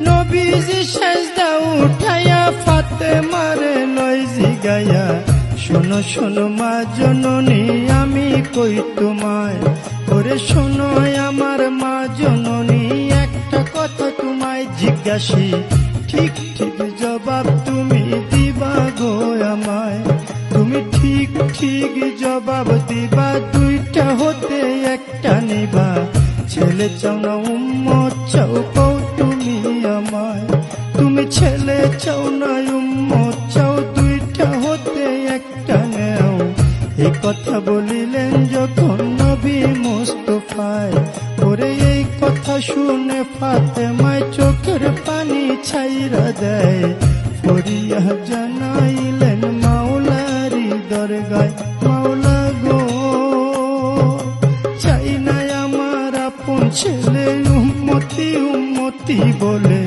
নবীজি সেজদা উঠাইয়া ফাতেমারে লয় জিগাইয়া, শোনো শোনো মা জননী আমি কই তোমায়, ওরে শোনো আমার মা জননী একটা কথা তোমায় জিজ্ঞাসি, ঠিক ঠিক জবাব তুমি দিবা গো আমায়, তুমি ঠিক ঠিক জবাব দিবা, দুইটা হতে একটা নিবা, ছেলে চাও না উম্মত চাও কও তুমি আমায়, তুমি ছেলে চাও না উম্মত চাও, দুইটা হতে একটা নেও। এই কথা বলিলেন যখন নবী মুস্তাফায়, ওরে এই কথা শুনে ফাতেমায় চোখের পানি ছাইরা দেয়, ফরিয়া জানাইলেন মাওলারি দরগায়, মাওলা গো চাই না আমার আপন ছেলে উম্মতি উম্মতি বলে।